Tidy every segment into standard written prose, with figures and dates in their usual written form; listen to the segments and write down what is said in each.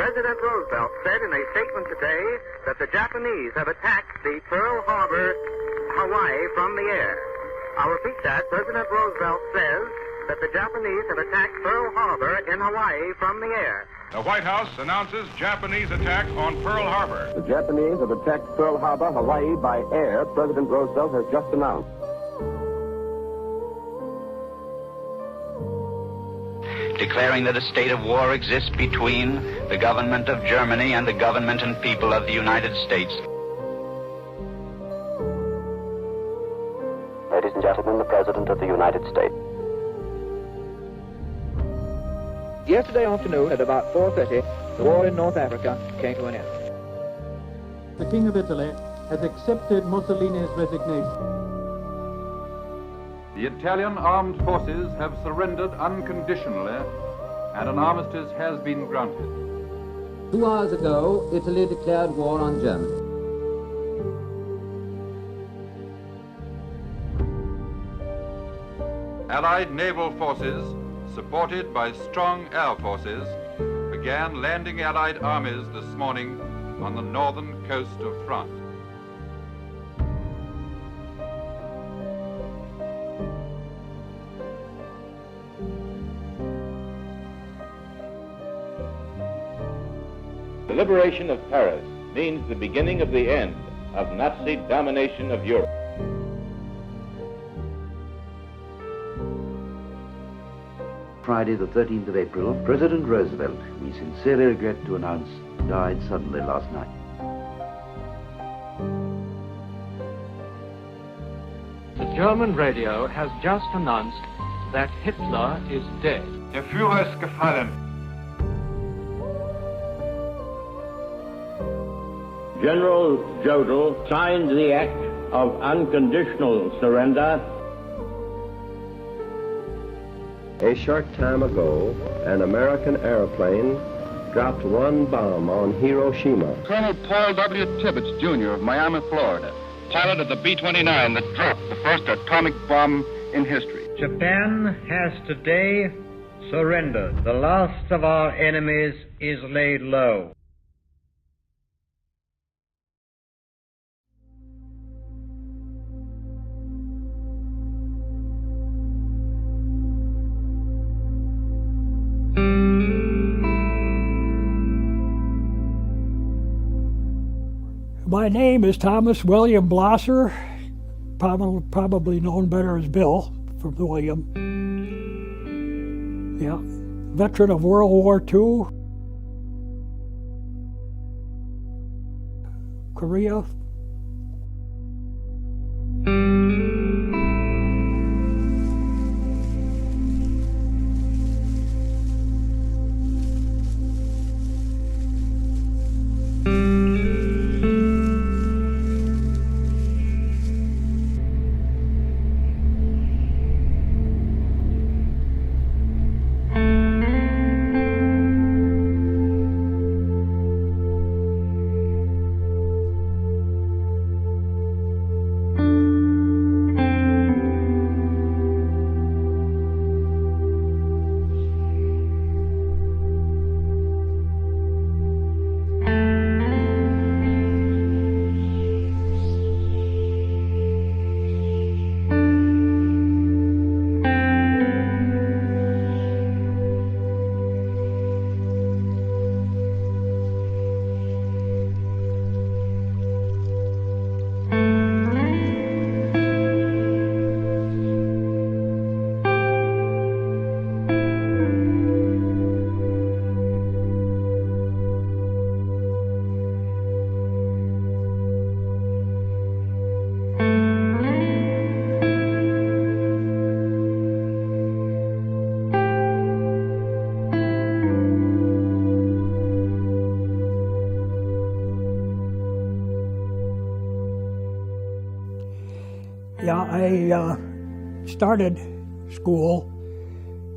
President Roosevelt said in a statement today that the Japanese have attacked the Pearl Harbor, Hawaii, from the air. I'll repeat that. President Roosevelt says that the Japanese have attacked Pearl Harbor in Hawaii from the air. The White House announces Japanese attack on Pearl Harbor. The Japanese have attacked Pearl Harbor, Hawaii, by air, President Roosevelt has just announced. Declaring that a state of war exists between the government of Germany and the government and people of the United States. Ladies and gentlemen, the President of the United States. Yesterday afternoon at about 4:30, the war in North Africa came to an end. The King of Italy has accepted Mussolini's resignation. The Italian armed forces have surrendered unconditionally, and an armistice has been granted. 2 hours ago, Italy declared war on Germany. Allied naval forces, supported by strong air forces, began landing Allied armies this morning on the northern coast of France. The liberation of Paris means the beginning of the end of Nazi domination of Europe. Friday, the 13th of April, President Roosevelt, we sincerely regret to announce, died suddenly last night. The German radio has just announced that Hitler is dead. Der Führer ist gefallen. General Jodl signed the act of unconditional surrender. A short time ago, an American airplane dropped one bomb on Hiroshima. Colonel Paul W. Tibbets, Jr. of Miami, Florida, pilot of the B-29 that dropped the first atomic bomb in history. Japan has today surrendered. The last of our enemies is laid low. My name is Thomas William Blosser, probably known better as Bill from the William. Yeah, veteran of World War II, Korea. Yeah, I started school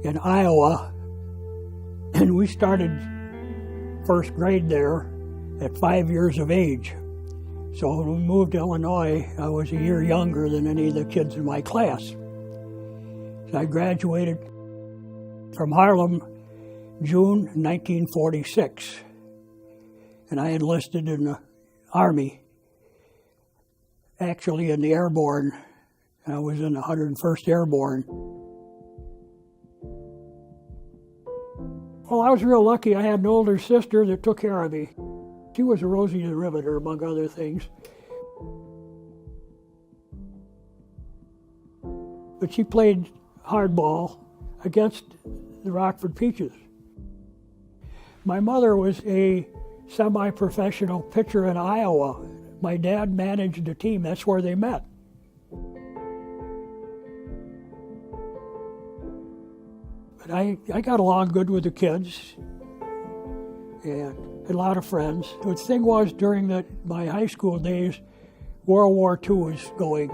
in Iowa, and we started first grade there at 5 years of age. So when we moved to Illinois, I was a year younger than any of the kids in my class. So I graduated from Harlem June 1946. and I enlisted in the Army, actually in the Airborne. I was in the 101st Airborne. Well, I was real lucky. I had an older sister that took care of me. She was a Rosie the Riveter, among other things. But she played hardball against the Rockford Peaches. My mother was a semi-professional pitcher in Iowa. My dad managed the team. That's where they met. But I got along good with the kids and had a lot of friends. The thing was, during my high school days, World War II was going.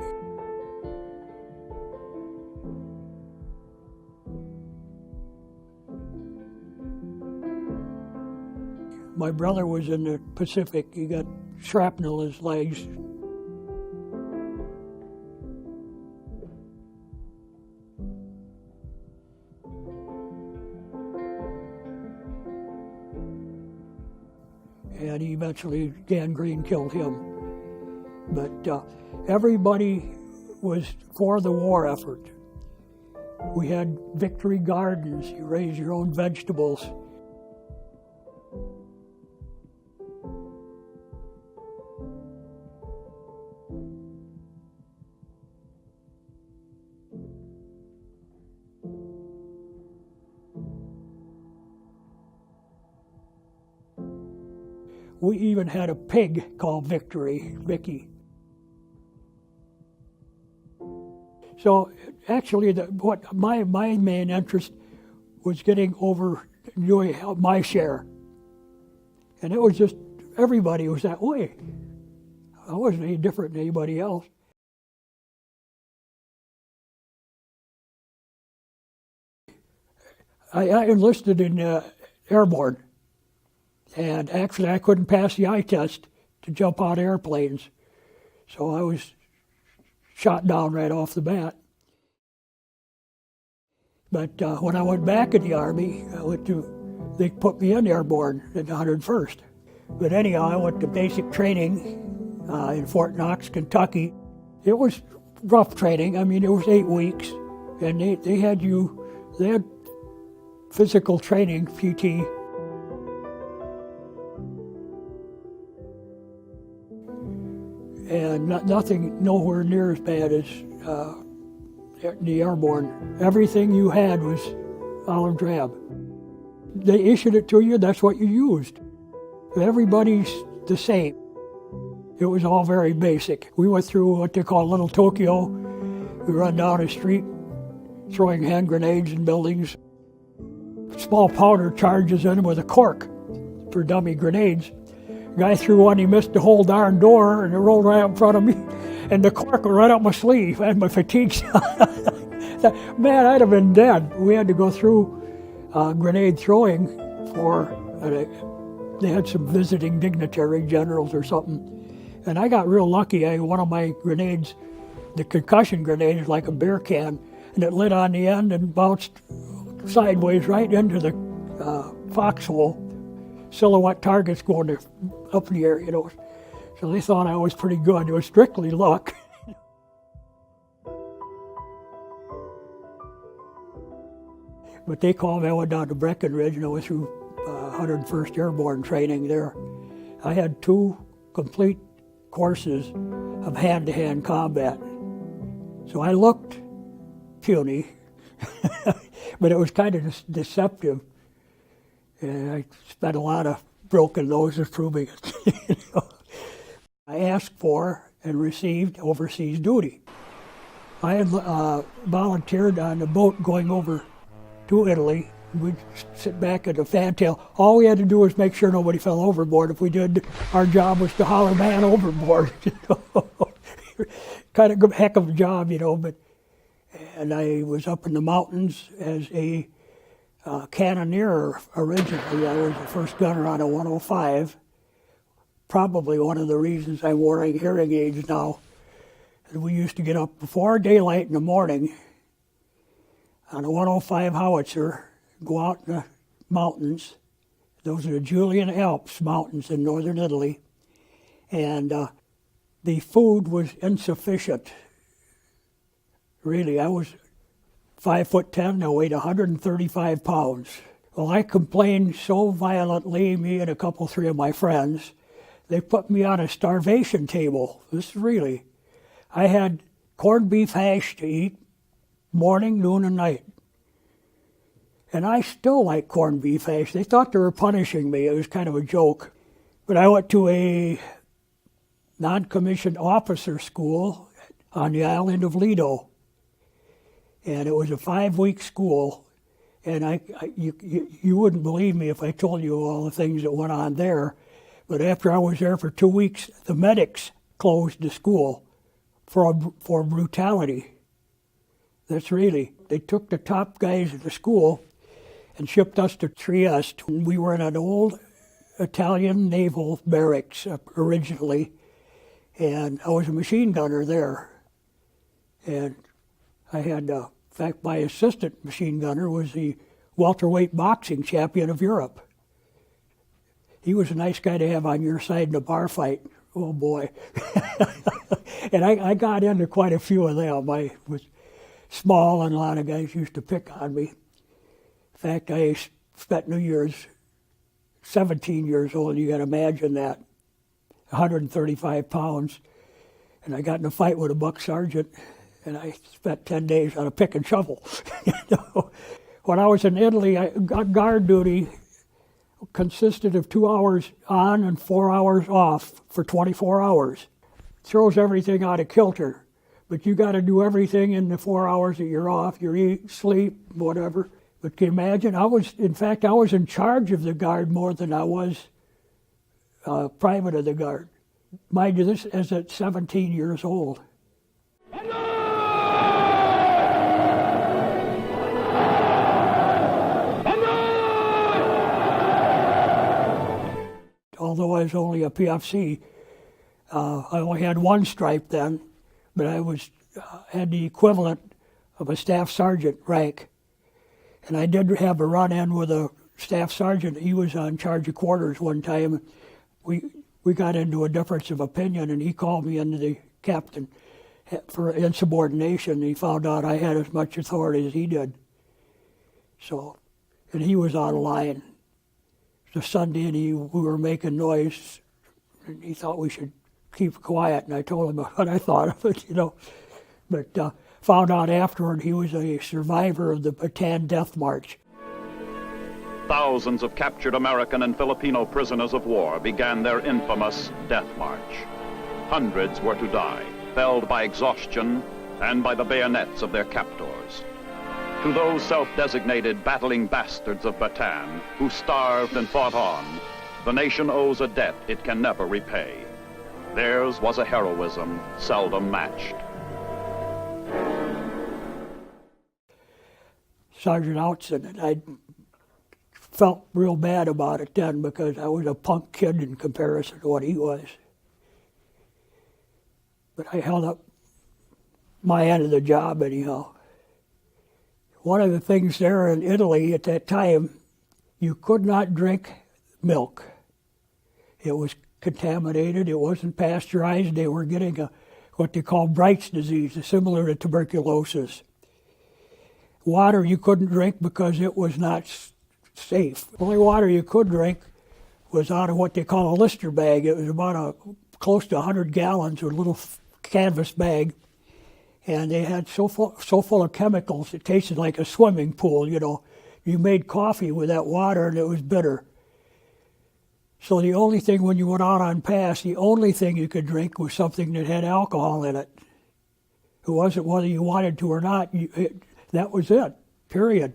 My brother was in the Pacific. He got shrapnel in his legs. And he eventually, gangrene killed him. But everybody was for the war effort. We had victory gardens. You raise your own vegetables. We even had a pig called Victory, Vicky. So actually, what my main interest was getting over doing my share. And it was just, everybody was that way. I wasn't any different than anybody else. I enlisted in Airborne. And actually, I couldn't pass the eye test to jump out of airplanes. So I was shot down right off the bat. But when I went back in the Army, they put me in Airborne in the 101st. But anyhow, I went to basic training in Fort Knox, Kentucky. It was rough training. I mean, it was 8 weeks. And they had physical training, PT. And nothing nowhere near as bad as the Airborne. Everything you had was olive drab. They issued it to you, that's what you used. Everybody's the same. It was all very basic. We went through what they call Little Tokyo. We run down a street throwing hand grenades in buildings. Small powder charges in with a cork for dummy grenades. Guy threw one, he missed the whole darn door, and it rolled right up in front of me, and the cork went right up my sleeve. I had my fatigues. Man, I'd have been dead. We had to go through grenade throwing they had some visiting dignitary generals or something. And I got real lucky. One of my grenades, the concussion grenade, is like a beer can, and it lit on the end and bounced sideways right into the foxhole. Silhouette targets going up in the air, So they thought I was pretty good. It was strictly luck. But they called me. I went down to Breckenridge, and I went through 101st Airborne training there. I had 2 complete courses of hand-to-hand combat. So I looked puny, but it was kind of deceptive. And I spent a lot of broken noses proving it. I asked for and received overseas duty. I had volunteered on a boat going over to Italy. We'd sit back at a fantail. All we had to do was make sure nobody fell overboard. If we did, our job was to holler man overboard. Kind of a heck of a job, And I was up in the mountains as a cannoneer originally. I was the first gunner on a 105. Probably one of the reasons I'm wearing hearing aids now. And we used to get up before daylight in the morning on a 105 howitzer, go out in the mountains. Those are the Julian Alps mountains in northern Italy. And the food was insufficient. Really, I was 5'10", I weighed 135 pounds. Well, I complained so violently, me and three of my friends, they put me on a starvation table. This is really. I had corned beef hash to eat morning, noon, and night. And I still like corned beef hash. They thought they were punishing me. It was kind of a joke. But I went to a non-commissioned officer school on the island of Lido. And it was a 5-week school. And you wouldn't believe me if I told you all the things that went on there. But after I was there for 2 weeks, the medics closed the school for brutality. That's really. They took the top guys at the school and shipped us to Trieste. We were in an old Italian naval barracks originally, and I was a machine gunner there. And I had, in fact, my assistant machine gunner was the welterweight boxing champion of Europe. He was a nice guy to have on your side in a bar fight. Oh, boy. And I got into quite a few of them. I was small, and a lot of guys used to pick on me. In fact, I spent New Year's 17 years old. You got to imagine that. 135 pounds. And I got in a fight with a buck sergeant, and I spent 10 days on a pick and shovel. When I was in Italy, guard duty consisted of 2 hours on and 4 hours off for 24 hours. Throws everything out of kilter. But you got to do everything in the 4 hours that you're off. You eat, sleep, whatever. But can you imagine? I was in charge of the guard more than I was private of the guard. Mind you, this is at 17 years old. Although I was only a PFC, I only had one stripe then, but I had the equivalent of a staff sergeant rank. And I did have a run-in with a staff sergeant. He was in charge of quarters one time. We got into a difference of opinion, and he called me into the captain for insubordination. He found out I had as much authority as he did. So, and he was on line. It was a Sunday, and we were making noise, and he thought we should keep quiet, and I told him what I thought of it, But found out afterward he was a survivor of the Bataan Death March. Thousands of captured American and Filipino prisoners of war began their infamous Death March. Hundreds were to die, felled by exhaustion and by the bayonets of their captors. To those self-designated battling bastards of Bataan, who starved and fought on, the nation owes a debt it can never repay. Theirs was a heroism seldom matched. Sergeant Outson, and I felt real bad about it then because I was a punk kid in comparison to what he was. But I held up my end of the job anyhow. One of the things there in Italy at that time, you could not drink milk. It was contaminated, it wasn't pasteurized, they were getting what they call Bright's disease, similar to tuberculosis. Water you couldn't drink because it was not safe. The only water you could drink was out of what they call a Lister bag. It was about close to 100 gallons, or a little canvas bag. And they had so full of chemicals, it tasted like a swimming pool, You made coffee with that water, and it was bitter. So the only thing, when you went out on pass, the only thing you could drink was something that had alcohol in it. It wasn't whether you wanted to or not. That was it, period.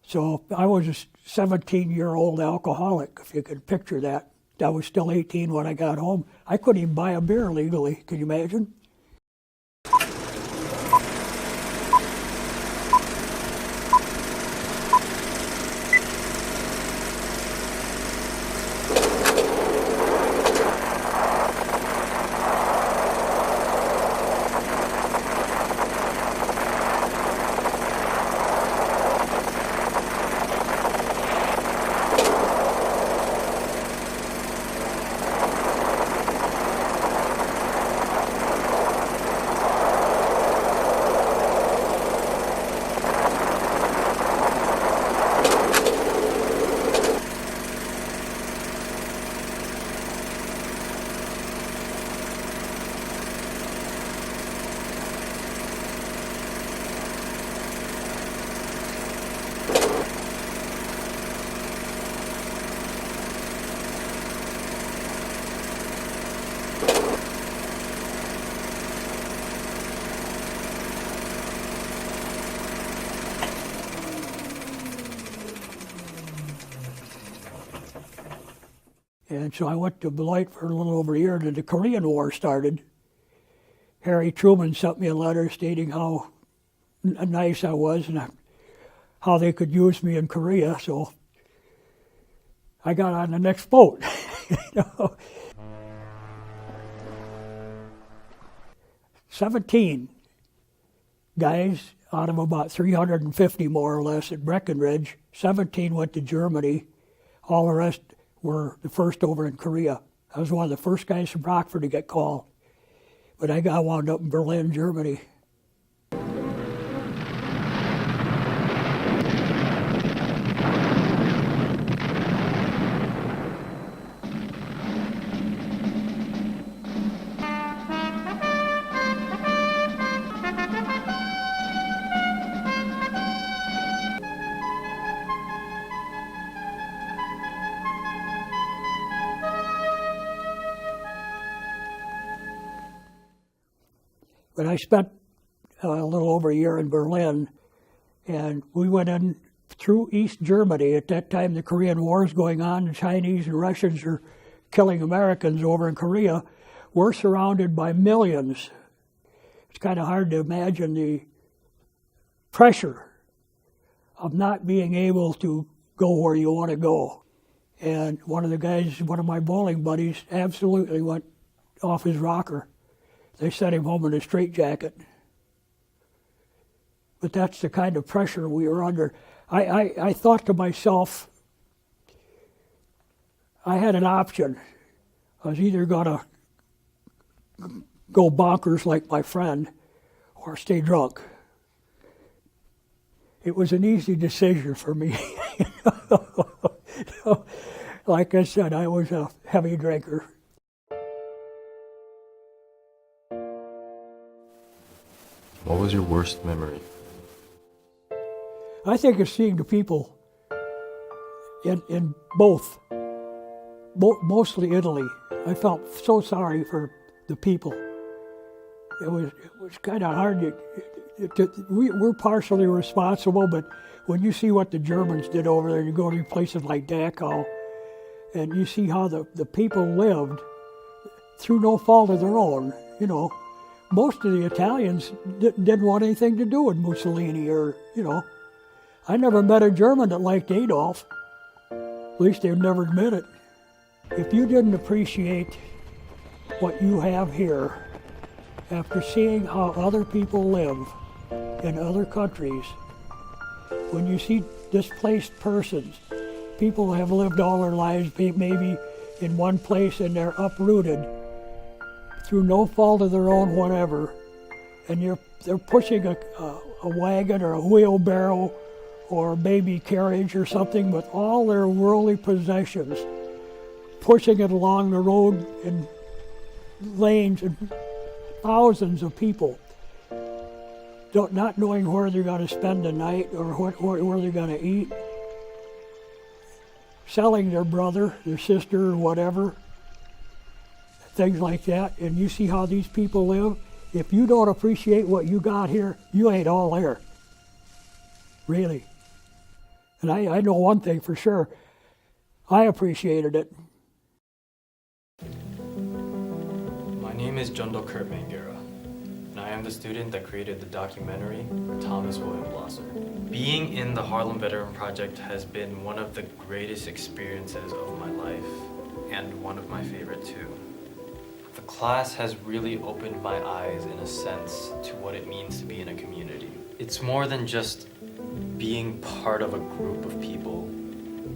So I was a 17-year-old alcoholic, if you could picture that. I was still 18 when I got home. I couldn't even buy a beer legally. Can you imagine? And so I went to Beloit for a little over a year, and the Korean War started. Harry Truman sent me a letter stating how nice I was and how they could use me in Korea, so I got on the next boat. You know? 17 guys out of about 350 more or less at Breckenridge. 17 went to Germany. All the rest were the first over in Korea. I was one of the first guys from Rockford to get called. But I got wound up in Berlin, Germany. But I spent a little over a year in Berlin, and we went in through East Germany. At that time, the Korean War is going on. The Chinese and Russians are killing Americans over in Korea. We're surrounded by millions. It's kind of hard to imagine the pressure of not being able to go where you want to go. And one of the guys, one of my bowling buddies, absolutely went off his rocker. They sent him home in a straitjacket. But that's the kind of pressure we were under. I thought to myself, I had an option. I was either going to go bonkers like my friend or stay drunk. It was an easy decision for me. Like I said, I was a heavy drinker. What was your worst memory? I think it's seeing the people in mostly Italy. I felt so sorry for the people. It was kind of hard. We're partially responsible, but when you see what the Germans did over there, you go to places like Dachau, and you see how the people lived through no fault of their own, you know. Most of the Italians didn't want anything to do with Mussolini or, you know. I never met a German that liked Adolf. At least they'd never admit it. If you didn't appreciate what you have here, after seeing how other people live in other countries, when you see displaced persons, people have lived all their lives maybe in one place and they're uprooted through no fault of their own whatever, and they're pushing a wagon or a wheelbarrow or a baby carriage or something with all their worldly possessions, pushing it along the road in lanes, and thousands of people not knowing where they're going to spend the night or where they're going to eat, selling their brother, their sister, or whatever, things like that. And you see how these people live. If you don't appreciate what you got here, you ain't all there. Really. And I know one thing for sure. I appreciated it. My name is JK Manguerra, and I am the student that created the documentary Thomas William Blosser. Being in the Harlem Veteran Project has been one of the greatest experiences of my life, and one of my favorite too. The class has really opened my eyes in a sense to what it means to be in a community. It's more than just being part of a group of people.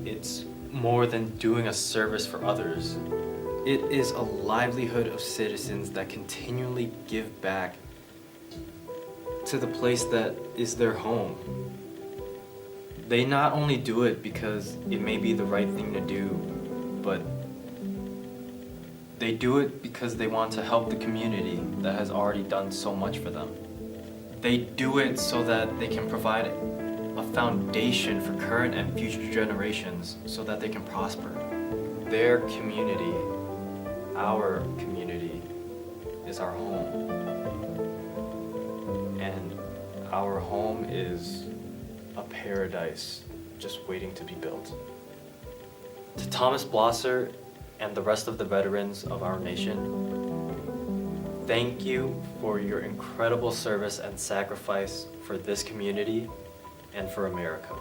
It's more than doing a service for others. It is a livelihood of citizens that continually give back to the place that is their home. They not only do it because it may be the right thing to do, but they do it because they want to help the community that has already done so much for them. They do it so that they can provide a foundation for current and future generations so that they can prosper. Their community, our community, is our home. And our home is a paradise just waiting to be built. To Thomas Blosser, and the rest of the veterans of our nation, thank you for your incredible service and sacrifice for this community and for America.